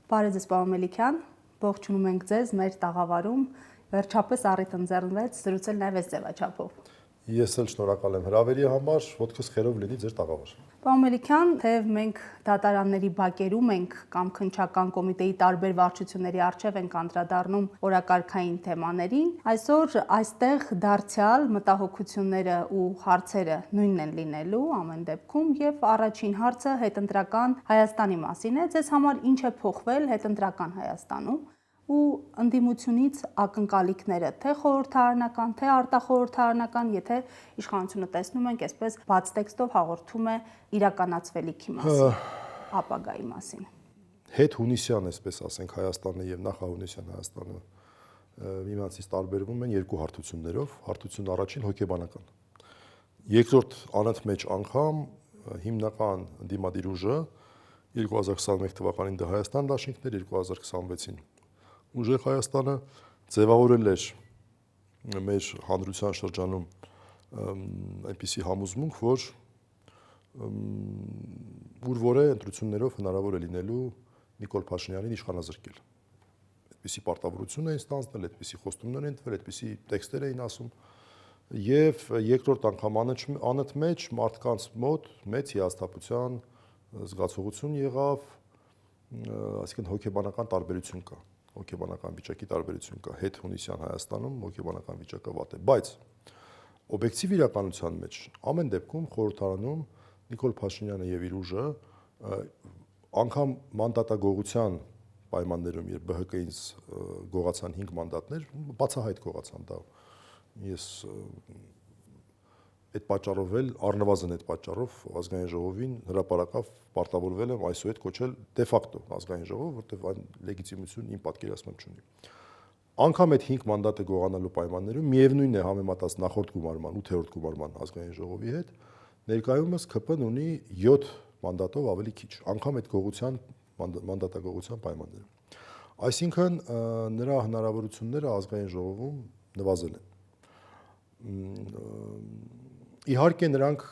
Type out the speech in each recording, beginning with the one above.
Բարև ձեզ, պարոն Մելիքյան, ողջունում ենք ձեզ մեր տաղավարում, վերջապես առիթ ընձեռնվեց զրուցել նաև այս ձևաչափով։ Ես էլ շնորհակալ եմ հրավերի համար, ոտքս խերով լինի ձեր տաղավար։ Պարոն Մելիքյան, թեև մենք դատարանների բակերում ենք կամ քննչական կոմիտեի տարբեր վարչությունների առջև ենք անդրադառնում օրակարգային թեմաներին, այսօր այստեղ դարձյալ մտահոգությունները ու հարցերը նույնն են լինելու ամեն դեպքում, եւ առաջին հարցը հետընտրական Հայաստանի մասին է։ Ձեզ համար ինչ է փոխվել հետընտրական Հայաստանում ու ընդդիմությունից ակնկալիքները, թե խորհրդարանական, թե արտախորհրդարանական, եթե իշխանությունը տեսնում ենք, այսպես բաց տեքստով հաղորդում է իրականացվելիքի մասին, ապագայի մասին։ Հետ հունիսյան, այսպես ասենք, Հայաստանը եւ նախահունիսյան Հայաստանը միմյանցից տարբերվում են երկու հարթություններով, հարթություն առաջին հոգեբանական։ Երկրորդ անընդմեջ անգամ հիմնական ընդդիմադիր ուժը 2021 թվականին դա Հայաստան դաշինքներ, 2026-ին ուժեղ Հայաստանը ձևավորել էր մեր հանրության շրջանում այնպիսի համոզմունք, որ ուր-որ է ընտրություններով հնարավոր է լինելու Նիկոլ Փաշինյանին իշխանազրկել։ Այդպիսի պարտավորություն էին ստանձնել, այդպիսի խոստումներ էին տվել, այդպիսի տեքստեր էին ասում, եւ երկրորդ անգամ անընդմեջ մարդկանց մոտ մեծ հիասթափության զգացողություն եղավ, այսինքն հոգեբանական տարբերություն կա, հոգեբանական վիճակի տարբերություն կա, հետ հունիսյան Հայաստանում հոգեբանական վիճակը վատ է, բայց օբյեկտիվ իրականության մեջ ամեն դեպքում խորհրդարանում Նիկոլ Փաշինյանը եւ իր ուժը անգամ մանդատագողության պայմաններում, երբ ԲՀԿ-ինց գողացան 5 մանդատներ, բացահայտ գողացան դա։ Ես այդ պատճառով էլ առնվազն այդ պատճառով ազգային ժողովին հրապարակավ պարտավորվել եմ այսուհետ կոչել դե ֆակտո ազգային ժողով, որտեղ այն լեգիտիմություն իմ պատկերացմամբ չունի։ Անկամ այդ 5 մանդատը գողանալու պայմաններում միևնույն է համեմատած նախորդ գումարման 8-րդ գումարման ազգային ժողովի հետ, ներկայումս ԿՊ-ն ունի 7 մանդատով ավելի քիչ, անգամ այդ գողության մանդատագողության պայմաններում։ Այսինքն նրա հնարավորությունները ազգային ժողովում նվազել են։ Իհարկե նրանք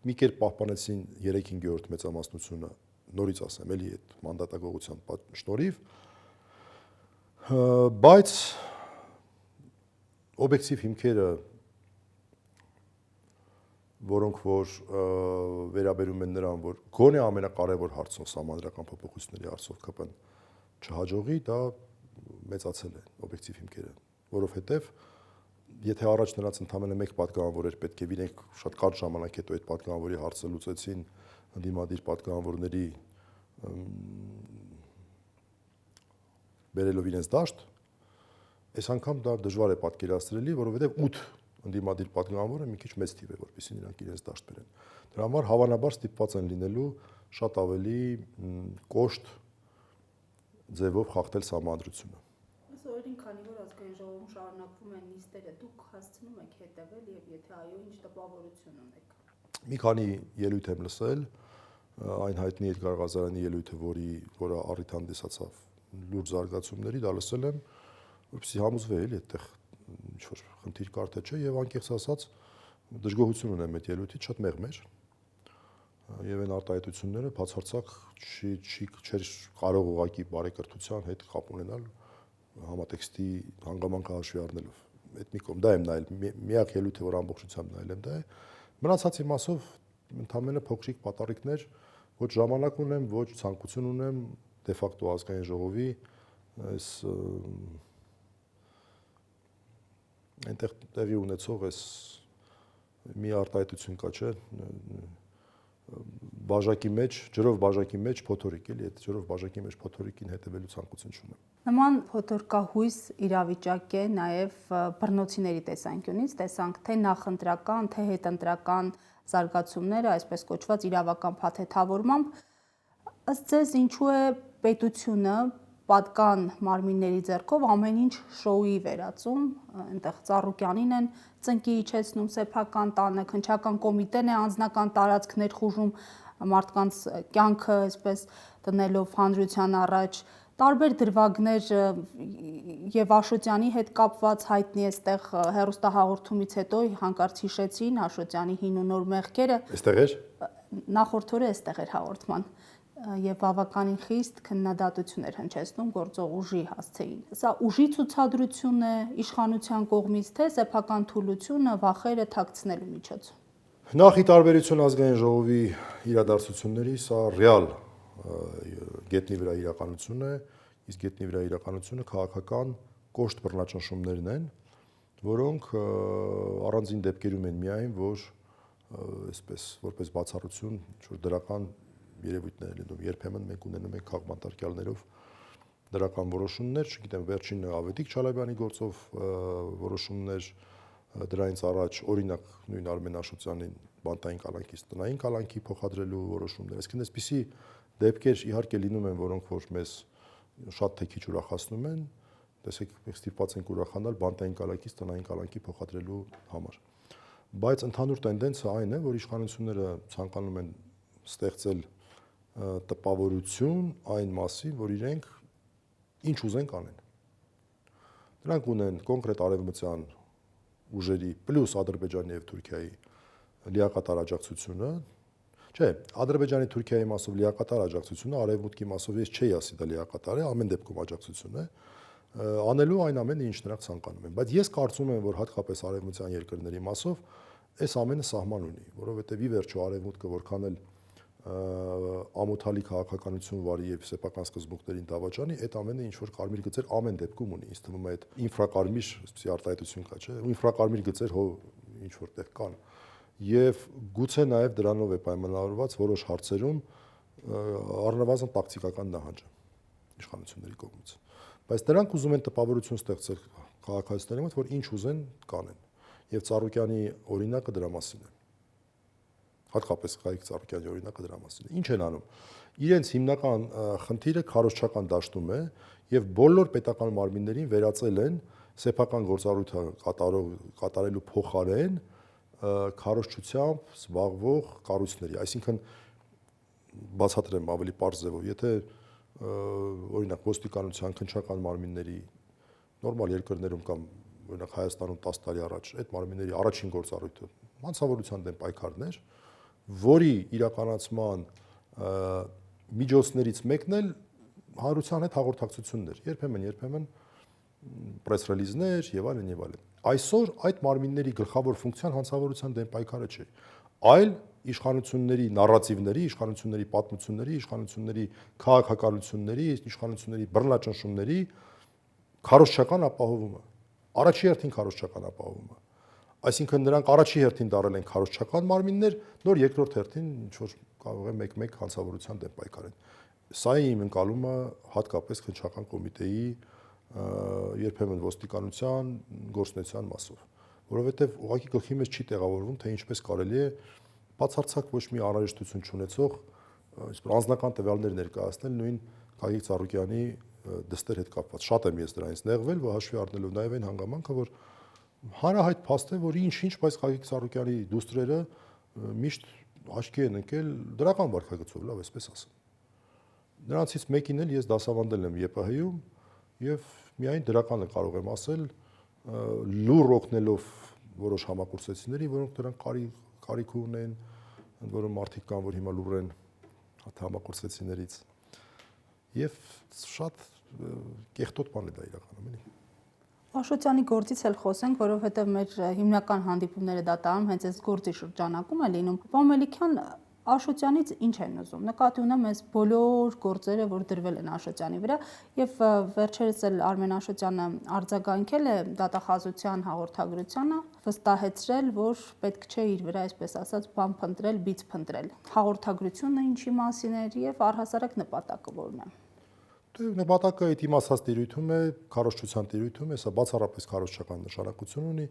մի կերպ պահպանեցին 3/5 մեծամասնությունը, նորից ասեմ, էլի այդ մանդատագողության շնորհիվ, բայց օբյեկտիվ հիմքերը, որոնք որ վերաբերում են նրան, որ գոնե ամենակարևոր հարցով սահմանադրական փոփոխությունների հարցով ԿՊ-ն չհաջողի, դա մեծացել է օբյեկտիվ հիմքերը, որովհետև եթե առաջ նրանց ընդամենը մեկ պատգամավոր էր պետք է իրենք շատ կարճ ժամանակ հետո այդ պատգամավորի հարցը լուծեցին ընդդիմադիր պատգամավորների բերելով իրենց դաշտ, այս անգամ դա դժվար է պատկերացրելի, որովհետև 8 ընդդիմադիր պատգամավորը մի քիչ մեծ թիվ է, որպեսզի նրանք իրենց դաշտ բերեն։ Դրա համար հավանաբար ստիպված են լինելու շատ ավելի կոշտ ձևով խախտել սահմանադրությունը։ Այսօրին, քանի որ ազգային ժողովում շարունակվում են նիստերը, դուք հասցնում եք հետևել եւ եթե այո, ինչ տպավորություն ունեք։ Մի քանի ելույթ եմ լսել, այն հայտնի Էդգար Ղազարյանի ելույթը, որը առիթ հանդիսացավ լուրջ զարգացումների, դա լսել եմ, որպեսզի համոզվեի էլի այդտեղ ինչ-որ խնդիր կար թե չէ, եւ անկեղծ ասած դժգոհություն ունեմ այդ ելույթից, շատ մեղմ էր, եւ այն արտահայտությունները բացարձակ չէր կարող ուղղակի բարեկրթության հետ կապ ունենալ համատեքստի հանգամանքը հաշվի առնելով։ Այդ մի կողմ դա եմ նայել, միակ ելույթը, որ ամբողջությամբ նայել եմ, դա է։ Մնացածի մասով ընդամենը փոքրիկ պատառիկներ, ոչ ժամանակ ունեմ, ոչ ցանկություն ունեմ դե ֆակտո ազգային ժողովի այս այնտեղ տեղի ունեցող այս մի արտահայտություն կա, չէ, բաժակի մեջ, ջրով բաժակի մեջ փոթորիկ, էլի, այդ ջրով բաժակի մեջ փոթորիկին հետևելու ցանկություն չունեմ։ Նման փոթորկահույս իրավիճակ է նաև բռնոցիների տեսանկյունից, տեսանք թե նախընտրական, թե հետընտրական զարգացումները, այսպես կոչված իրավական փաթեթավորմամբ, ըստ ձեզ ինչու է պետությունը պատկան մարմինների ձեռքով ամեն ինչ շոուի վերածում, այնտեղ Ծառուկյանին են ծնկի իջեցնում սեփական տանը, քննչական կոմիտեն է անձնական տարածքներ խուժում, մարդկանց կյանքը այսպես տնելով հանրության առաջ, տարբեր դրվագներ եւ Աշոտյանի հետ կապված հայտնի է այստեղ հեռուստահաղորդումից հետո հանկարծ հիշեցին Աշոտյանի հին ու նոր մեղքերը։ Այստեղ էր։ Նախորդ օրը այստեղ էր հաղորդման։ եւ բավականին խիստ քննադատություններ հնչեցնում գործող ուժի հասցեին։ Սա ուժի ցուցադրություն է իշխանության կողմից, թե սեփական թուլությունը վախերը թաքցնելու միջոց։ Նախ ի տարբերություն ազգային ժողովի իրադարձությունների, սա ռեալ գետնի վրա իրականություն է, իսկ գետնի վրա իրականությունը քաղաքական կոշտ բռնաճնշումներն են, որոնք առանձին դեպքերում են միայն, որ այսպես որպես բացառություն ինչ-որ դրական երևույթներ են լինում, երբեմն մենք ունենում ենք քաղբանտարկյալներով դրական որոշումներ, չգիտեմ, վերջինը Ավետիք Չալաբյանի գործով որոշումներ, դրանից առաջ օրինակ նույն Արմեն Աշոտյանին բանտային կալանքից տնային կալանքի փոխադրելու որոշումներ, այսինքն այսպիսի դեպքեր իհարկե լինում են, որոնք որ մեզ շատ թե քիչ ուրախացնում են, տեսեք, մենք ստիպված ենք ուրախանալ բանտային կալանքից տնային կալանքի փոխադրելու համար։ Բայց ընդհանուր տենդենսը այն է, որ իշխանությունները ցանկանում են ստեղծել տպավորություն այն մասին, որ իրենք ինչ ուզեն կանեն։ Նրանք ունեն կոնկրետ արևմտյան ուժերի պլյուս Ադրբեջանի եւ Թուրքիայի լիակատար աջակցությունը, չէ, Ադրբեջանի Թուրքիայի մասով լիակատար աջակցությունը, արևմուտքի մասով ես չէի ասի դա լիակատար է, ամեն դեպքում աջակցություն է, անելու այն ամենը, ինչ նրանք ցանկանում են, բայց ես կարծում եմ, որ հատկապես արևմտյան երկրների մասով այս ամենը սահման ունի, որովհետեւ ի վերջո արևմուտքը որքան էլ ամոթալի քաղաքականություն վարի եւ սեփական սկզբունքներին դավաճանի, այդ ամենը ինչ որ կարմիր գծեր ամեն դեպքում ունի, ինձ թվում է այդ ինֆրակարմիր, այսպեսի արտահայտություն կա, չէ՞, ինֆրակարմիր գծեր հո ինչ որտեղ կան։ Եվ գուցե նաեւ դրանով է պայմանավորված որոշ հարցերում առնվազն տակտիկական նահանջ իշխանությունների կողմից։ Բայց նրանք ուզում են տպավորություն ստեղծել քաղաքացիների մոտ, որ ինչ ուզեն կանեն։ Եվ Ծառուկյանի օրինակը դրա մասին է։ Հատկապես Գայիկ Ծառուկյանի օրինակը դրա մասին է։ Ինչ են անում։ Իրենց հիմնական խնդիրը քարոզչական դաշտում է եւ բոլոր պետական մարմիններին վերածել են սեփական գործառույթը կատարելու փոխարեն քարոզչությամբ զբաղվող կառույցների, այսինքն բացատրեմ ավելի պարզ ձևով, եթե օրինակ ոստիկանության քննչական մարմինների նորմալ երկրներում կամ օրինակ Հայաստանում 10 տարի առաջ այդ մարմինների առաջին գործառույթը հանցավորության դեմ պայքարն էր, որի իրականացման միջոցներից մեկն էլ հանրության հետ հաղորդակցություններ, երբեմն պրես ռելիզներ եւ այլն եւ այլն։ Այսօր այդ մարմինների գլխավոր ֆունկցիան հանցավորության դեմ պայքարը չէ, այլ իշխանությունների նարատիվների, իշխանությունների պատմությունների, իշխանությունների քաղաքականությունների, իշխանությունների բռնաճնշումների քարոզչական ապահովումը, առաջի հերթին քարոզչական ապահովումը։ Այսինքն նրանք առաջի հերթին դարել են քարոզչական մարմիններ, նոր երկրորդ հերթին ինչ որ կարող է մեկ-մեկ հանցավորության դեմ պայքարեն։ Սա է իմ ընկալումը հատկապես քննչական կոմիտեի երբեմն ոստիկանության գործունեության մասով, որովհետև ուղղակի գլխի մեջ չի տեղավորվում, թե ինչպես կարելի է բացարձակ ոչ մի անհրաժեշտություն չունեցող անձնական տվյալներ ներկայացնել նույն Գայիկ Ծառուկյանի դստեր հետ կապված։ Շատ եմ ես դրանից նեղվել, որ հաշվի առնելով նաև այն հանգամանքը, որ հանրահայտ փաստ է, որ ինչ-ինչ, բայց Գայիկ Ծառուկյանի դուստրերը միշտ աչքի են ընկել դրական վարքագծով, լավ այսպես ասեմ։ Նրանցից մեկին էլ ես դասավանդել եմ ԵՊՀ-ում եւ միայն դրականը կարող եմ ասել, լուր օգնելով որոշ համակուրսեցիների, որոնք դրանք կարիք ունեն, ընդ որում մարդիկ կան, որ հիմա լուր են համակուրսեցիներից։ Եվ շատ կեղտոտ բան է դա իրականում, էլի։ Աշոտյանի գործից էլ խոսենք, որովհետև մեր հիմնական հանդիպումները դատարանում հենց այս գործի շրջանակում է լինում։ Պարոն Մելիքյան, Աշոտյանից ինչ են ուզում։ Նկատի ունեմ այս բոլոր գործերը, որ դրվել են Աշոտյանի վրա, եւ վերջերս էլ Արմեն Աշոտյանը արձագանքել է դատախազության հաղորդագրությանը, վստահեցրել, որ պետք չէ իր վրա, այսպես ասած, բան փնտրել, բիծ փնտրել։ Հաղորդագրությունը ինչի մասին էր եւ առհասարակ նպատակը որն է։ Նպատակը այդ իմ ասած տիրույթում է, քարոզչության տիրույթում է, սա բացառապես քարոզչական նշանակություն ունի։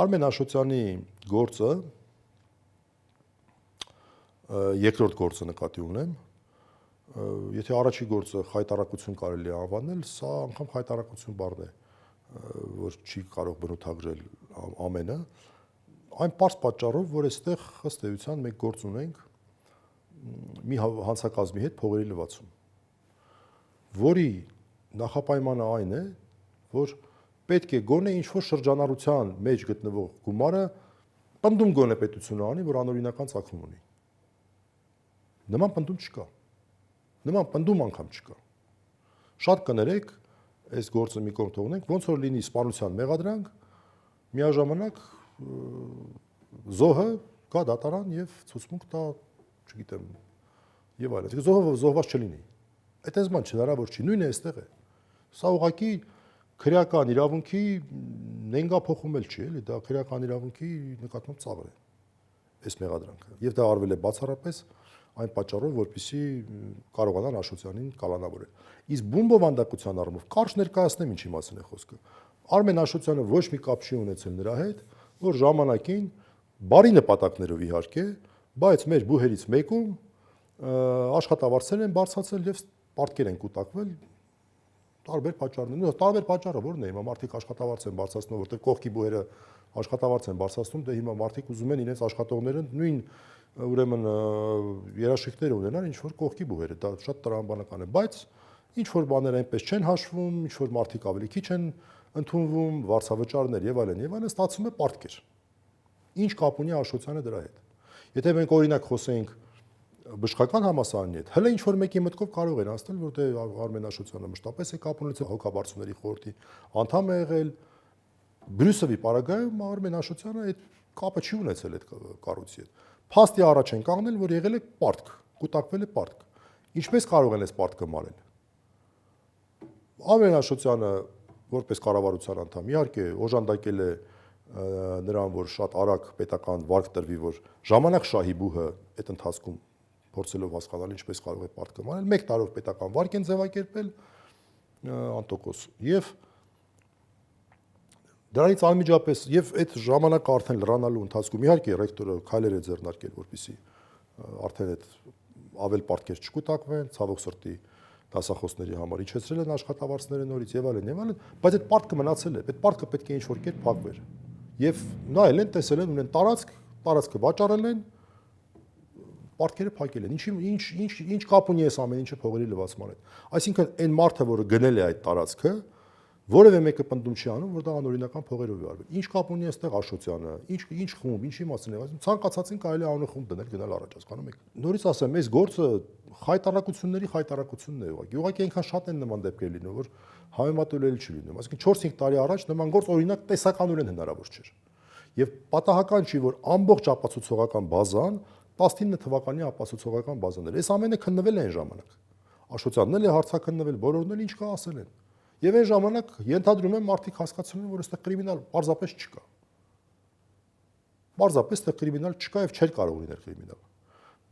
Արմեն Աշոտյանի գործը, երկրորդ գործը նկատի ունեմ, եթե առաջի գործը խայտարակություն կարելի է անվանել, սա անգամ խայտարակություն բառն է, որ չի կարող բնութագրել ամենը, այն պարզ պատճառով, որ այստեղ ըստ էության մենք գործ ունենք մի հանցակազմի հետ փողերի լվացում, որի նախապայմանը այն է, որ պետք է գոնե ինչ-որ շրջանառության մեջ գտնվող գումարը պնդում գոնե պետությունը անի, որ անօրինական ծագում ունի։ Նման պնդում չկա։ Նման պնդում անգամ չկա։ Շատ կներեք, այս գործը մի կողմ թողնենք, ոնց որ լինի սպանության մեղադրանք, միաժամանակ զոհը գա դատարան եւ ցուցմունք տա, չգիտեմ, եւ այլն։ Զոհը զոհված չլինի։ Այդ այս բան հնարավոր չի, նույնը այստեղ է։ Սա ուղղակի քրեական իրավունքի նենգափոխում էլ չի, էլի, դա քրեական իրավունքի նկատմամբ ծավալ է այս մեղադրանքը։ Եվ դա արվել է բացառապես այն պատճառով, որպեսզի կարողանան Աշոտյանին կալանավորել։ Իսկ բումբովանդակության առումով կարճ ներկայացնեմ ինչի մասին է խոսքը։ Արմեն Աշոտյանը ոչ մի կապ չի ունեցել նրա հետ, որ ժամանակին բարի նպատակներով իհարկե, բայց մեր բուհերից մեկում աշխատավարձեր են բարձրացել եւ պարտքեր են կուտակվել տարբեր պատճառներով։ Տարբեր պատճառը ո՞րն է։ Հիմա մարդիկ աշխատավարձ են բարձրացնում, որտեղ կողքի բուհերը աշխատավարձ են բարձրացնում, դե հիմա մարդիկ ուզում են իրենց աշխատողները նույն ուրեմն երաշխիքներ ունենան, ինչ որ կողքի բուհերը, դա շատ տրամաբանական է, բայց ինչ որ բաներ այնպես չեն հաշվում, ինչ որ մարդիկ ավելի քիչ են ընդունվում, վարձավճարներ եւ այլն, ստացվում է պարտքեր։ Ինչ կապ ունի Աշոտյանը դրա հետ։ Եթե մենք օրինակ խոսենք բժշկական համալսարանի հետ, հələ ինչ որ մեկի մտքով կարող են ասել, որ դե Արմեն Աշոտյանը մշտապես է կապ ունեցել հոգաբարձուների խորհրդի անդամ է եղել, Բրյուսովի պարագայում Արմեն Աշոտյանը այդ կապը չի ունեցել այդ կառույցի հետ։ Փաստի առաջ են կանգնել, որ եղել է պարտք, կուտակվել է պարտք։ Ինչպես կարող են այս պարտքը մարել։ Արմեն Աշոտյանը որպես կառավարության անդամ իհարկե օժանդակել է նրան, որ շատ արագ պետական վարկ տրվի, որ ժամանակ շահի բուհը այդ ընթացքում փորձելով հասկանալ ինչպես կարող է պարտքը մարել, 1 տարով պետական վարկ են ձևակերպել անտոկոս եւ դրանից անմիջապես եւ այդ ժամանակը արդեն լրանալու ընթացքում իհարկե ռեկտորը քայլեր է ձեռնարկել, որպեսզի արդեն այդ ավել պարտքեր չկուտակվեն, ցավոք սրտի դասախոսների համար իջեցրել են աշխատավարձները նորից եւ այլն, բայց այդ պարտքը մնացել է, այդ պարտքը պետք է ինչ-որ կերպ փակվեր։ Եվ նայել են, տեսել են, ունեն տարածքը վաճառել են, պարտքերը փակել են։ Ինչ կապ ունի այս ամեն ինչը փողերի լվացման հետ։ Այսինքն այն մարդը, որը գնել է այդ տարածքը, որևէ մեկը պնդում չի անում, որ դա անօրինական փողերով է արվել։ Ինչ կապ ունի այստեղ Աշոտյանը, ինչ խումբ, ինչի մասին է ասում։ Ցանկացածին կարելի է անունը խումբ դնել, գնալ առաջ, հասկանում եք։ Նորից ասեմ, այս գործը խայտարակությունների խայտարակությունն է ուղղակի։ Ուղղակի այնքան շատ են նման դեպքեր լինում, որ համեմատել չի լինում։ Այսինքն 4-5 տարի առաջ նման գործ օրինակ տեսականորեն հնարավոր չէր։ Եվ պատահական չի, որ ամբողջ ապացուցողական բազան 19 թվականի ապացուցողական բազան էր։ Այս ամենը քննվել է այն ժամանակ։ Աշոտյանն էլ է հարցաքննվել, բոլորն էլ ինչ կա ասել են։ Եվ այն ժամանակ ենթադրում եմ մարդիկ հասկացել են, որ այստեղ կրիմինալ պարզապես չկա։ Պարզապես այստեղ կրիմինալ չկա եւ չէր կարող լինել կրիմինալ։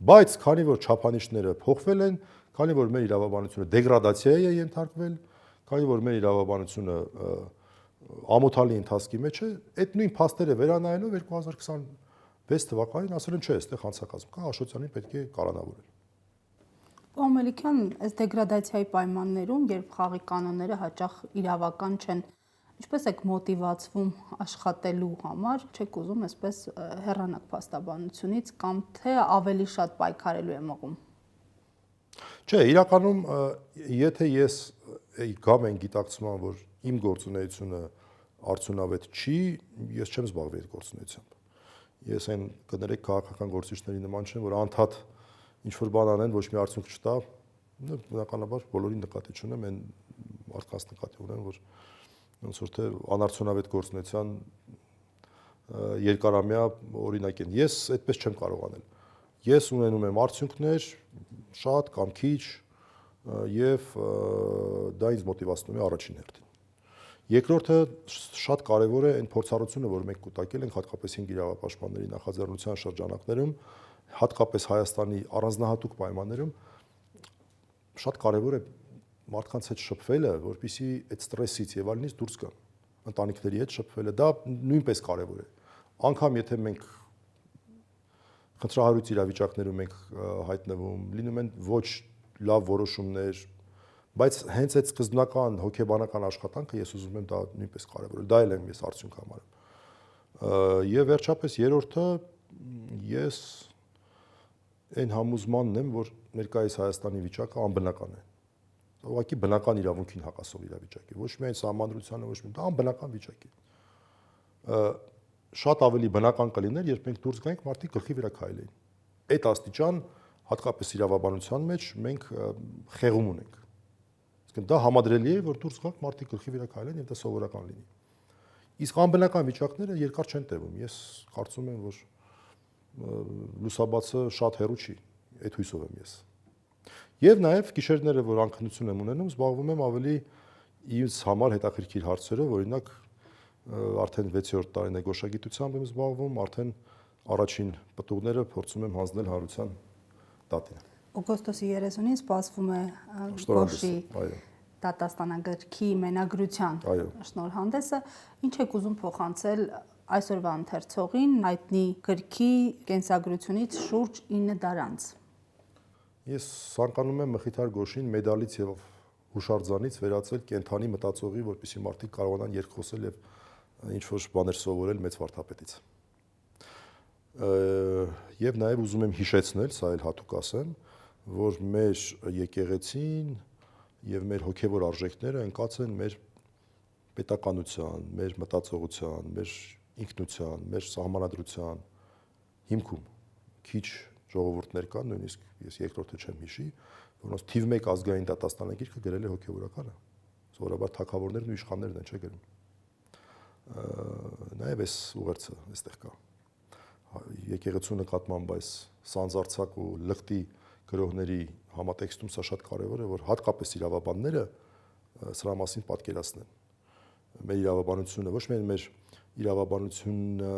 Բայց քանի որ չափանիշները փոխվել են, քանի որ մեր իրավաբանությունը դեգրադացիայի է ենթարկվել, քանի որ մեր իրավաբանությունը ամոթալի ընթացքի մեջ է, այդ նույն փաստերը վերանայելով 2026 թվականին ասել են, չէ, այստեղ հանցակազմ կա, Աշոտյանին պետք է կալանավորել։ Պարոն Մելիքյան, այս դեգրադացիայի պայմաններում, երբ խաղի կանոնները հաճախ իրավական չեն, ինչպես եք մոտիվացվում աշխատելու համար, չեք ուզում այսպես հեռանալ փաստաբանությունից կամ թե ավելի շատ պայքարելու է մղում։ Չէ, իրականում եթե ես գամ այն գիտակցման, որ իմ գործունեությունը արդյունավետ չի, ես չեմ զբաղվի այդ գործունեությամբ։ Ես այն կներեք քաղաքական գործիչների նման չեմ, որ անդադ ինչ-որ բան անեն, ոչ մի արդյունք չտա, բնականաբար բոլորին նկատի չունեմ, այն մարդկանց նկատի ունեմ, որ ոնց որ թե անարդյունավետ գործունեության երկարամյա օրինակ են։ Ես այդպես չեմ կարող անել։ Ես ունենում եմ արդյունքներ, շատ կամ քիչ, եւ դա ինձ մոտիվացնում է առաջին հերթին։ Երկրորդը շատ կարևոր է այն փորձառությունը, որ մենք կուտակել ենք հատկապես 5 իրավապաշտպանների նախաձեռնության շրջանակներում, հատկապես Հայաստանի առանձնահատուկ պայմաններում շատ կարևոր է մարդկանց հետ շփվելը, որպեսզի այդ ստրեսից եւ այլնից դուրս գան։ Ընտանիքների հետ շփվելը դա նույնպես կարևոր է։ Անկամ եթե մենք խնդրահարույց իրավիճակներում ենք հայտնվում, լինում են ոչ լավ որոշումներ, բայց հենց այդ սկզբնական հոգեբանական աշխատանքը ես ուզում եմ դա նույնպես կարևոր է։ Դա էլ եմ ես արդյունք համարում։ Եվ վերջապես երրորդը ես այն համոզմանն եմ, որ ներկայիս Հայաստանի վիճակը անբնական է։ Ուղղակի բնական իրավունքին հակասող իրավիճակ է։ Ոչ միայն սահմանադրությանը, ոչ միայն դա անբնական վիճակ է։ Շատ ավելի բնական կլիներ, երբ մենք դուրս գայինք մարդիկ գլխի վրա քայլեին։ Այդ աստիճան հատկապես իրավաբանության մեջ մենք խեղում ունենք։ Իսկ դա համադրելի է, որ դուրս գանք մարդիկ գլխի վրա քայլեն եւ դա սովորական լինի։ Իսկ անբնական վիճակները երկար չեն տևում։ Ես կարծում եմ, որ լուսաբացը շատ հեռու չի, այդ հույսով եմ ես։ Եվ նաև գիշերները, որ անքնություն եմ ունենում, զբաղվում եմ ավելի ինձ համար հետաքրքիր հարցերով, օրինակ արդեն 6-րդ տարին է գոշագիտությամբ եմ զբաղվում, արդեն առաջին պտուղները փորձում եմ հանձնել հանրության դատին։ Օգոստոսի 30-ին սպասվում է Գոշի դատաստանագրքի մենագրության շնորհանդեսը, ինչ եք ուզում փոխանցել այսօրվա ընթերցողին հայտնի գրքի կենսագրությունից շուրջ 9 դար անց։ Ես ցանկանում եմ Մխիթար Գոշին մեդալից եւ հուշարձանից վերածել կենթանի մտածողի, որպեսզի մարդիկ կարողանան երկխոսել եւ ինչ-որ բաներ սովորել մեծ վարդապետից։ Եվ նաև ուզում եմ հիշեցնել, սա էլ հատուկ ասեմ, որ մեր եկեղեցին եւ մեր հոգեվոր արժեքները ընկած են մեր պետականության, մեր մտածողության, մեր ինքնության, մեր սահմանադրության հիմքում։ Քիչ ժողովուրդներ կան, նույնիսկ ես երկրորդը չեմ հիշի, որոնց թիվ 1 ազգային դատաստանագիրքը գրել է հոգեվորականը։ Սովորաբար թագավորներն ու իշխաններն են չէ գրում։ Նաև այս ուղերձը այստեղ կա։ Եկեղեցու նկատմամբ այս սանձարցակ ու լղտի գրողների համատեքստում սա շատ կարևոր է, որ հատկապես իրավաբանները սրա մասին պատկերացնեն։ Մեր իրավաբանությունը ոչ միայն մեր իրավաբանությունը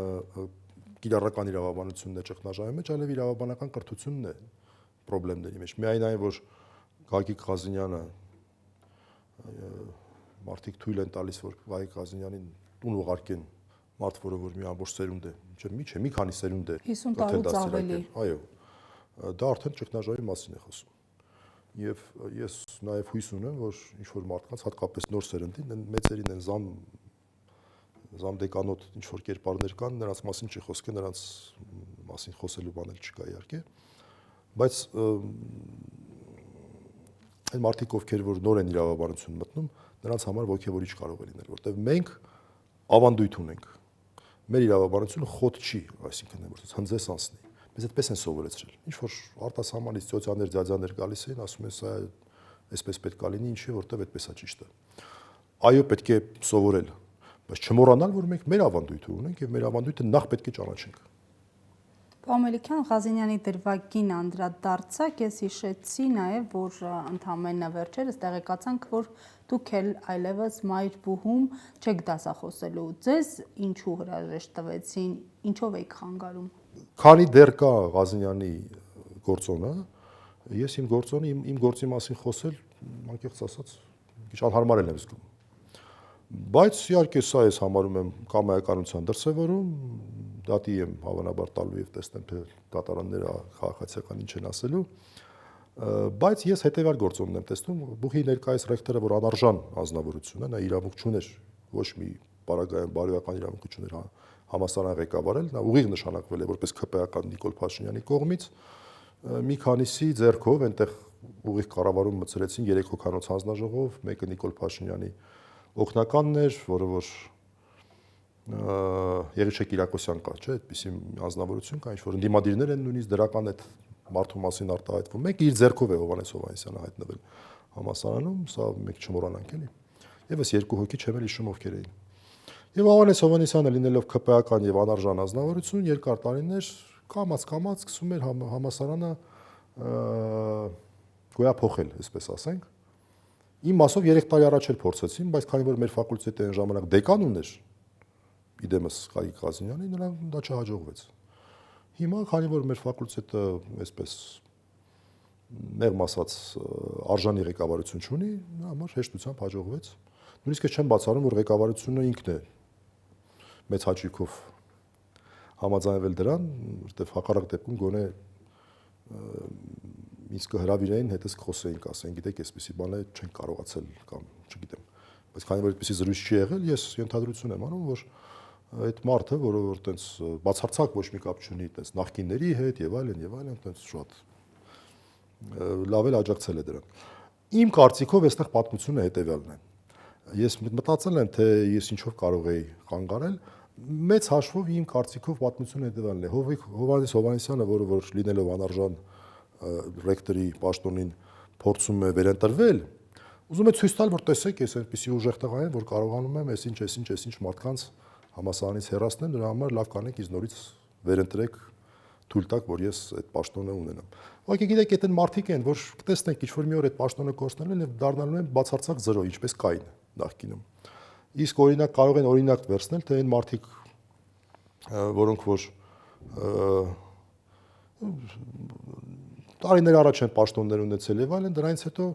կիրառական իրավաբանությունն է ճգնաժամի մեջ, այլև իրավաբանական կրթությունն է խնդիրների մեջ։ Միայն այն, որ Գագիկ Ղազինյանը մարդիկ թույլ են տալիս, որ Գագիկ Ղազինյանին տուն ուղարկեն մարդ, որը որ մի ամբողջ սերունդ է, չէ, մի քանի սերունդ է 50 տարուց ավելի։ Այո, դա արդեն ճգնաժամի մասին է խոսում։ Եվ ես նաև հույս ունեմ, որ ինչ որ մարդկանց, հատկապես նոր սերնդին, մեծերին են զամդեկանոտ ինչ որ կերպարներ կան, նրանց մասին չի խոսքը, նրանց մասին խոսելու բան էլ չկա իհարկե, բայց այն մարդիկ, ովքեր որ նոր են իրավաբանություն մտնում, նրանց համար ոգևորիչ կարող է լինել, որտեղ մենք ավանդույթ ունենք։ Մեր իրավաբանությունը խոտ չի, այսինքն որ հնձես անցնի։ Մեզ այդպես են սովորեցրել։ Ինչ որ արտասահմանից ծոցյաներ, ձյաձյաներ գալիս էին, ասում են սա այսպես պետք է լինի, ինչի որտեղ այդպես է ճիշտը։ Այո, պետք է սովորել, բայց չմոռանալ, որ մենք մեր ավանդույթը ունենք եւ մեր ավանդույթը նախ պետք է ճանաչենք։ Պամելիքյան Ղազինյանի դրվագին անդրադարձակ, ես հիշեցի նաև, որ ընդամենը վերջերս տեղեկացանք, որ դուք էլ այլևս մայր բուհում չեք դասախոսելու։ Ձեզ ինչու հրաժեշտ տվեցին, ինչով եք խանգարում։ Քանի դեռ կա Ղազինյանի գործոնը, ես իմ գործի մասին խոսել, անկեղծ ասած, քիչ անհարմար եմ զգում։ Բայց իհարկե սա ես համարում եմ կամայականության դրսևորում, դատի եմ հավանաբար տալու եւ տեսնեմ թե կատարանները քաղաքացիական ինչ են ասելու, բայց ես հետեւյալ գործոնն եմ տեսնում, բուհի ներկայիս ռեկտորը, որ անարժան անձնավորություն է, նա իրավունք չուներ, ոչ մի բարագայում բարոյական իրավունք չուներ համասարան ղեկավարել, նա ուղիղ նշանակվել է որպես ԿՊԱ-ական Նիկոլ Փաշինյանի կողմից, մի քանիսի ձեռքով այնտեղ ուղիղ կառավարում մտցրեցին 3 հոգանոց հանձնաժողով, մեկը Նիկոլ Փաշինյանի օգնականն էր, որը որ Եղիշե Կիրակոսյան կա, չէ, այդպիսի անձնավորություն կա, ինչ որ ընդդիմադիրներ են նույնիսկ դրական այդ մարդու մասին արտահայտվում։ Մեկը իր ձեռքով է Հովհաննես Հովհաննիսյանը հայտնվել համասարանում, սա մեկ չմոռանանք էլի։ Եվս 2 հոգի չեմ էլ հիշում ովքեր էին։ Եվ Հովհաննես Հովհաննիսյանը լինելով ԿՊԱ-ական եւ անարժան անձնավորություն, երկար տարիներ կամաց սկսում էր համասարանը գոյափոխել, այսպես ասենք։ Իմ մասով 3 տարի առաջ էլ փորձեցին, բայց քանի որ մեր ֆակուլտետը այն ժամանակ դեկան ուներ, իդեմս Գագիկ Ղազինյանի, նրան դա չհաջողվեց։ Հիմա, քանի որ մեր ֆակուլտետը այսպես մեղմ ասած արժանի ղեկավարություն չունի, նա համար հեշտությամբ հաջողվեց։ Նույնիսկ չեմ բացառում, որ ղեկավարությունը ինքն է մեծ հաճույքով համաձայնվել դրան, որտեղ հակառակ դեպքում գոնե ինձ կհրավիրեին, հետս կխոսեին, կասեին, գիտեք, այսպեսի բան է, չենք կարողացել կամ չգիտեմ։ Բայց քանի որ այդպեսի զրույց չի եղել, ես ենթադրություն եմ անում, որ այդ մարդը, որը որ տենց բացարձակ ոչ մի կապ չունի տենց նախկինների հետ եւ այլն, տենց շատ լավ էլ աջակցել է դրան։ Իմ կարծիքով այստեղ պատմությունը հետեւյալն է։ Ես մտածել եմ, թե ես ինչով կարող էի խանգարել, մեծ հաշվով իմ կարծիքով պատմությունը հետեւյալն է։ Հովհաննես Հովհաննիսյանը, որը որ լինելով անարժան ռեկտորի պաշտոնին փորձում է վերընտրվել, ուզում է ցույց տալ, որ տեսեք, ես այնպեսի ուժեղ տղա եմ, որ կարողանում եմ այսինչ մարդկանց համասարանից հեռացնել, դրա համար լավ կանեք ինձ նորից վերընտրեք, թույլ տաք, որ ես այդ պաշտոնը ունենամ։ Ուղղակի գիտեք, այդ մարդիկ են, որ տեսնենք ինչ որ մի օր այդ պաշտոնը կորցնելու են եւ դառնալու են բացարձակ 0, ինչպես կային նախկինում։ Իսկ օրինակ կարող են օրինակ վերցնել, թե այն մարդիկ, որոնք որ տարիներ առաջ են պաշտոններ ունեցել եւ այլն, դրանից հետո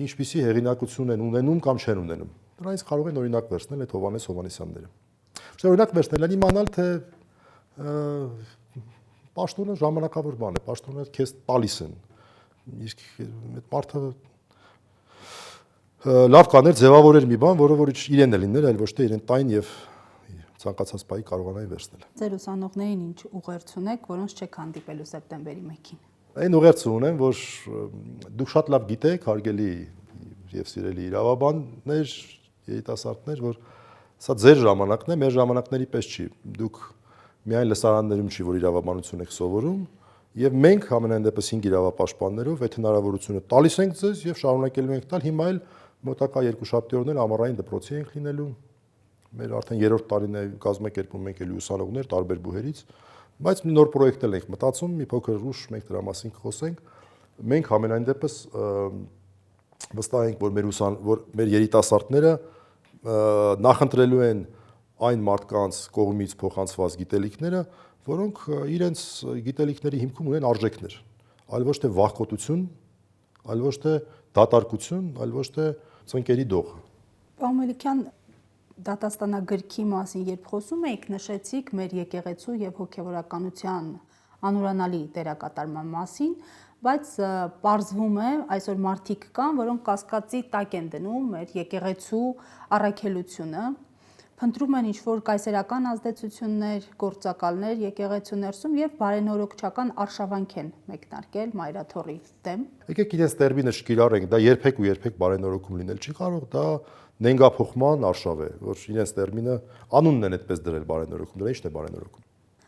ինչպիսի հեղինակություն են ունենում կամ չեն ունենում։ Դրանից կարող են օրինակ վերցնել այդ Հովհաննես Հովհաննեսյանները։ Չէ, օրինակ վերցնել են իմանալ, թե պաշտոնը ժամանակավոր բան է, պաշտոնը քեզ տալիս են։ Իսկ այդ մարդը լավ կաներ ձևավորել մի բան, որը որ իրեն է լինել, այլ ոչ թե իրեն տային եւ ցանկացած բայի կարողանայի վերցնել։ Ձեր ուսանողներին ինչ ուղերձ ունեք, որոնց չեք հանդիպելու սեպտեմբերի 1-ին։ Այն ուղերձը ունեմ, որ դուք շատ լավ գիտեք, հարգելի եւ սիրելի իրավաբաններ, երիտասարդներ, որ սա ձեր ժամանակն է, մեր ժամանակների պես չի։ Դուք միայն լսարաններում չի, որ իրավաբանություն եք սովորում, եւ մենք ամենայն դեպս 5 իրավապաշտպաններով այդ հնարավորությունը տալիս ենք ձեզ եւ շարունակելու ենք տալ։ Հիմա էլ մոտակա 2 շաբթի օրն էլ ամառային դպրոցի ենք լինելու։ Մեր արդեն 3-րդ տարին է կազմակերպում մենք էլ ուսանողներ տարբեր բուհերից, բայց մի նոր պրոյեկտ էլ ենք մտածում, մի փոքր ուշ մենք դրա մասին կխոսենք։ Մենք ամենայն դեպս վստահ ենք, որ մեր երիտասարդները նախընտրելու են այն մարդկանց կողմից փոխանցված գիտելիքները, որոնք իրենց գիտելիքների հիմքում ունեն արժեքներ, այլ ոչ թե վախկոտություն, այլ ոչ թե դատարկություն, այլ ոչ թե ծնկերի դող։ Պարոն Մելիքյան, դատաստանագրքի մասին երբ խոսում էիք, նշեցիք մեր եկեղեցու եւ հոգեվորականության անուրանալի դերակատարման մասին, բայց պարզվում է այսօր մարդիկ կան, որոնք կասկածի տակ են դնում մեր եկեղեցու առաքելությունը, փնտրում են ինչ-որ կայսերական ազդեցություններ, գործակալներ եկեղեցու ներսում եւ բարենորոգչական արշավանք են մեկնարկել Մայրաթոռի դեմ։ Եկեք իրենց տերմինը չկիրառենք, դա երբեք ու երբեք բարենորոգում լինել չի կարող, դա նենգափոխման արշավ է, որ իրենց տերմինը անունն են այդպես դրել բարենորոգում, դրա ի՞նչն է բարենորոգում։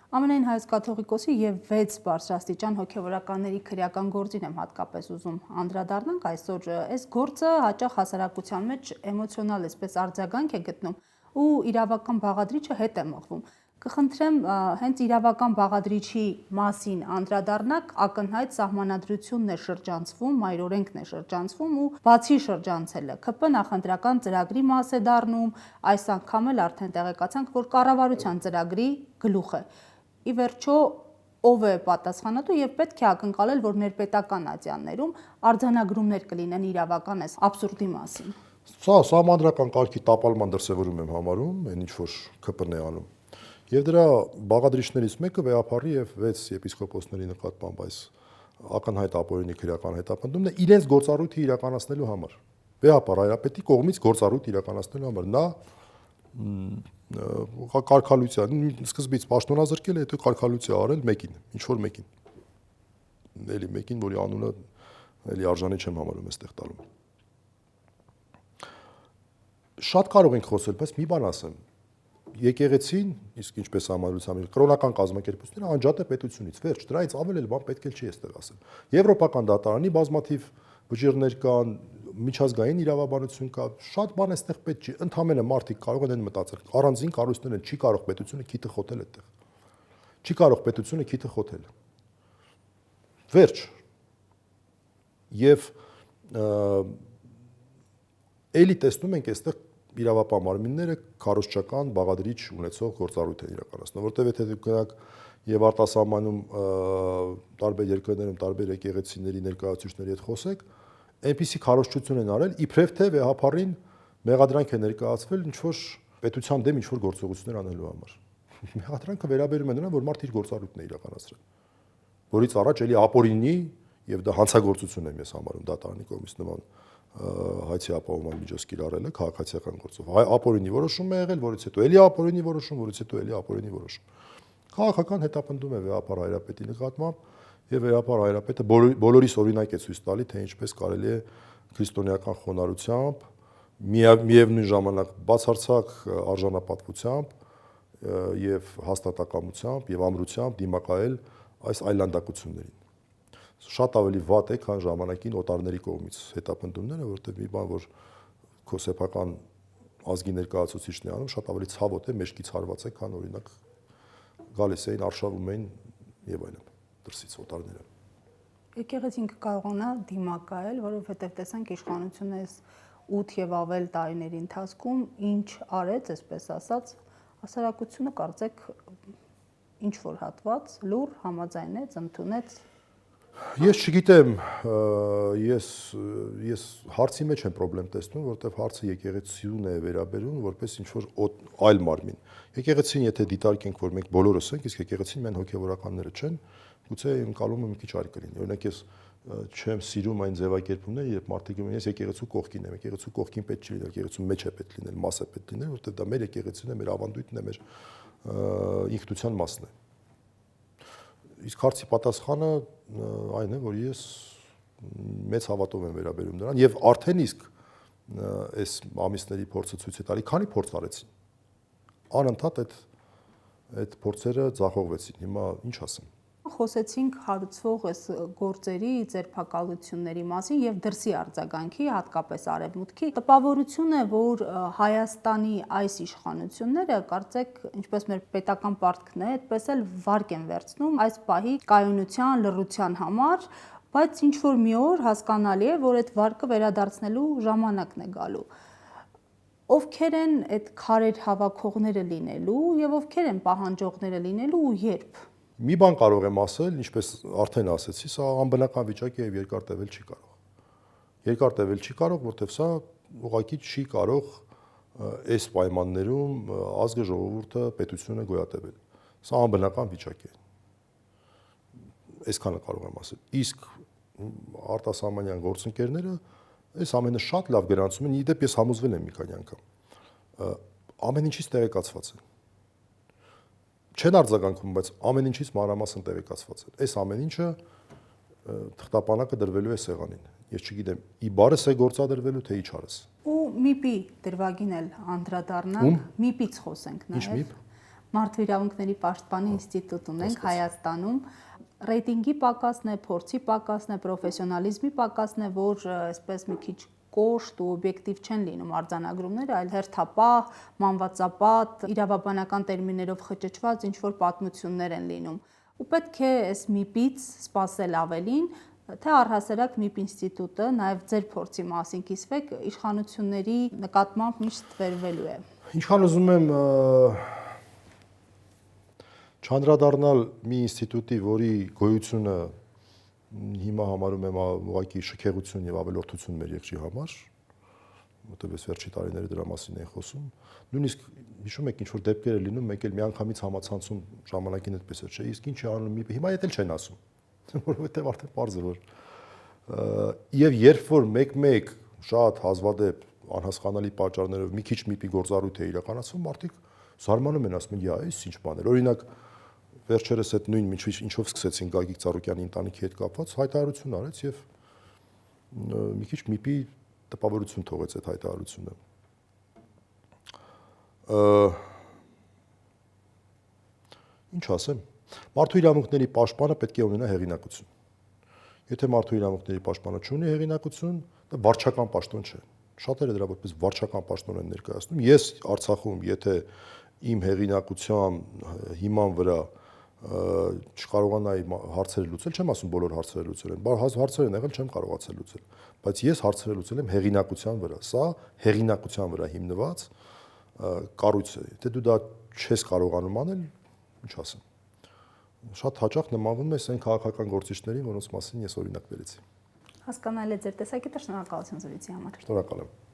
Ամենայն հայոց կաթողիկոսի եւ 6 բարձրաստիճան հոգեվորականների քրեական գործին եմ հատկապես ուզում անդրադառնանք այսօր։ Այս գործը հաճախ հասարակության մեջ էմոցիոնալ էսպես արձագանք է գտնում ու իրավական բաղադրիչը հետ է մղվում։ Կխնդրեմ հենց իրավական բաղադրիչի մասին անդրադառնաք, ակնհայտ սահմանադրությունն է շրջանցվում, մայրօրենքն է շրջանցվում ու բացի շրջանցելը ԿՊ նախընտրական ծրագրի մաս է դառնում, այս անգամ էլ արդեն տեղեկացանք, որ կառավարության ծրագրի գլուխ է։ Ի վերջո ով է պատասխանատու եւ պետք է ակնկալել, որ ներպետական ատյաններում արձանագրումներ կլինեն իրավական այս աբսուրդի մասին։ Սա սահմանադրական կարգի տապալման դրսևորում եմ համարում, այն ինչ որ ԿՊ-ն է անում։ Եվ դրա բաղադրիչներից մեկը վեհապարի եւ 6 եպիսկոպոսների նկատմամբ այս ակնհայտ ապօրինի քրեական հետապնդումն է իրենց գործառույթը իրականացնելու համար։ Վեհապար հայրապետի կողմից գործառույթ իրականացնելու համար նա կարգալույցիա սկզբից պաշտոնազրկել է, հետո կարգալույցիա արել մեկին, ինչ որ մեկին։ Էլի մեկին, որի անունը էլի արժանի չեմ համարում այստեղ տալու։ Շատ կարող ենք խոսել, բայց մի բան ասեմ։ Եկեղեցին, իսկ ինչպես համալրությամբ կրոնական կազմակերպությունները անջատ է պետությունից, վերջ, դրանից ավել էլ բան պետք է չի այստեղ ասել։ Եվրոպական դատարանի բազմաթիվ վճիռներ կան, միջազգային իրավաբանություն կա, շատ բան այստեղ պետք չի, ընդհանրապես մարդիկ կարող են մտածել, առանձին կառույցներ են, չի կարող պետությունը քիթը խոթել այդտեղ։ Չի կարող պետությունը քիթը խոթել։ Վերջ։ Եվ էլի տեսնում ենք այստեղ իրավապահ մարմինները քարոզչական բաղադրիչ ունեցող գործառույթ են իրականացնում, որտեղ եթե դուք գնաք եւ արտասահմանում տարբեր երկրներում տարբեր եկեղեցիների ներկայացուցիչների հետ խոսեք, այնպիսի քարոզչություն են արել, իբրև թե վեհապարին մեղադրանք է ներկայացվել ինչ որ պետության դեմ ինչ որ գործողություններ անելու համար։ Մեղադրանքը վերաբերում է նրան, որ մարդ իր գործառույթն է իրականացրել, որից առաջ էլի ապօրինի եւ դա հանցագործություն եմ ես համարում դատարանի կողմից նման հայցի ապահովման միջոց կիրառելը քաղաքացիական գործով։ Ապօրինի որոշում է եղել, որից հետո էլի ապօրինի որոշում, որից հետո էլի ապօրինի որոշում։ Քաղաքական հետապնդում է վեհապար հայրապետի նկատմամբ եւ վեհապար հայրապետը բոլորիս օրինակ է ցույց տալի, թե ինչպես կարելի է քրիստոնեական խոնարհությամբ, միևնույն ժամանակ բացարձակ արժանապատվությամբ եւ հաստատակամությամբ եւ ամրությամբ դիմակայել այս այլանդակություններին։ շատ ավելի վատ է, քան ժամանակին օտարների կողմից հետապնդումները, որովհետև մի բան, որ քո սեփական ազգի ներկայացուցիչն է անում, շատ ավելի ցավոտ է, մեջքից հարված է, քան օրինակ գալիս էին, արշավում էին եւ այլն, դրսից օտարները։ Եկեղեցին կարողանա դիմակայել, որովհետև տեսանք իշխանությունը այս 8 եւ ավել տարիների ընթացքում ինչ արեց, այսպես ասած, հասարակությունը կարծեք ինչ որ հատված լուր համաձայնեց, ընդունեց։ Ես չգիտեմ, ես հարցի մեջ եմ խնդրեմ տեսնում, որովհետև հարցը եկեղեցուն է վերաբերում որպես ինչ որ այլ մարմին։ Եկեղեցին եթե դիտարկենք, որ մենք բոլորս ենք, իսկ եկեղեցին միայն հոգևորականները չեն, գուցե ընկալումը մի քիչ այլ կլինի։ Օրինակ ես չեմ սիրում այն ձևակերպումները, երբ մարդիկ ասում են, ես եկեղեցու կողքին եմ, եկեղեցու կողքին պետք չի լինել, եկեղեցու մեջ է պետք լինել, մաս է պետք լինել, որովհետև դա մեր եկեղեցին է, մեր ավանդույթն է, մեր ինքնության մասն է։ Իսկ հարցի պատասխանը այն է, որ ես մեծ հավատով եմ վերաբերում նրան եւ արդեն իսկ այս ամիսների փորձը ցույց է տալի, քանի փորձ արեցին։ Անընդհատ այդ փորձերը ձախողվեցին։ Հիմա ինչ ասեմ։ Խոսեցինք հարուցվող այս գործերի ձերբակալությունների մասին եւ դրսի արձագանքի, հատկապես արևմուտքի։ Տպավորություն է, որ Հայաստանի այս իշխանությունները, կարծեք, ինչպես մեր պետական պարտքն է, այդպես էլ վարկ են վերցնում այս պահի կայունության, լռության համար, բայց ինչ որ մի օր հասկանալի է, որ այդ վարկը վերադարձնելու ժամանակն է գալու։ Ովքեր են այդ քարեր հավաքողները լինելու եւ ովքեր են պահանջողները լինելու ու երբ։ Մի բան կարող եմ ասել, ինչպես արդեն ասեցի, սա անբնական վիճակ է եւ երկար տևել չի կարող։ Երկար տևել չի կարող, որտեվ սա ուղղակի չի կարող այս պայմաններում ազգը, ժողովուրդը, պետությունը գոյատևել։ Սա անբնական վիճակ է։ Այսքանը կարող եմ ասել։ Իսկ արտասահմանյան գործընկերները այս ամենը շատ լավ գրանցում են, իդեպ ես համոզվել եմ մի քանի անգամ։ Ամեն ինչից տեղեկացված են։ Չեն արձագանքում, բայց ամեն ինչից մանրամասն տեղեկացված են։ Այս ամեն ինչը թղթապանակը դրվելու է սեղանին։ Ես չգիտեմ, ի բարս է գործադրվելու, թե իչարս։ Ու MIP-ի դրվագին էլ անդրադառնանք, MIP-ից խոսենք նաև։ Ինչ MIP։ Մարդու իրավունքների պաշտպանի ինստիտուտ ունենք Հայաստանում։ Ռեյտինգի պակասն է, փորձի պակասն է, պրոֆեսիոնալիզմի պակասն է, որ այսպես մի քիչ կոշտ ու օբյեկտիվ չեն լինում արձանագրումները, այլ հերթապահ, մանվածապատ, իրավաբանական տերմիններով խճճված ինչ որ պատմություններ են լինում։ Ու պետք է այս MIP-ից սպասել ավելին, թե առհասարակ MIP ինստիտուտը նաև ձեր փորձի մասին կիսվեք, իշխանությունների նկատմամբ միշտ վերվելու է։ Ինչքան ուզում եմ չանդրադառնալ մի ինստիտուտի, որի գոյությունը հիմա համարում եմ ուղղակի շքեղություն եւ ավելորդություն մեր երկրի համար, որտեղ ես վերջի տարիները դրա մասին եմ խոսում, նույնիսկ հիշում եք ինչ որ դեպքեր է լինում, մեկ էլ միանգամից համացանցում ժամանակին այդպես չէ, իսկ ինչ է անում MIP-ը, հիմա էլ չեն ասում, որովհետեւ արդեն պարզ է որ եւ երբ որ մեկ-մեկ շատ հազվադեպ անհասկանալի պատճառներով մի քիչ MIP-ի գործառույթ է իրականացվում, մարդիկ զարմանում են, ասում են, «Յա, այս ինչ բան է»։ Օրինակ վերջերս այդ նույն ինչով սկսեցին Գագիկ Ծառուկյանի ընտանիքի հետ կապված հայտարարություն արեց եւ մի քիչ MIP-ի տպավորություն թողեց այդ հայտարարությունը։ Ինչ ասեմ, մարդու իրավունքների պաշտպանը պետք է ունենա հեղինակություն։ Եթե մարդու իրավունքների պաշտպանը չունի հեղինակություն, դա վարչական պաշտոն չէ։ Շատերը դրա որպես վարչական պաշտոն են ներկայացնում։ Ես Արցախում, եթե իմ հեղինակության հիման վրա չկարողանայի հարցերը լուծել, չեմ ասում բոլոր հարցերը լուծել են, հարցեր են եղել, չեմ կարողացել լուծել, բայց ես հարցերը լուծել եմ հեղինակության վրա։ Սա հեղինակության վրա հիմնված կառույց է։ Եթե դու դա չես կարողանում անել, ինչ ասեմ։ Շատ հաճախ նմանվում է այն քաղաքական գործիչներին, որոնց մասին ես օրինակ բերեցի։ Հասկանալի է ձեր տեսակետը, շնորհակալություն զրույցի համար։ Շնորհակալ եմ։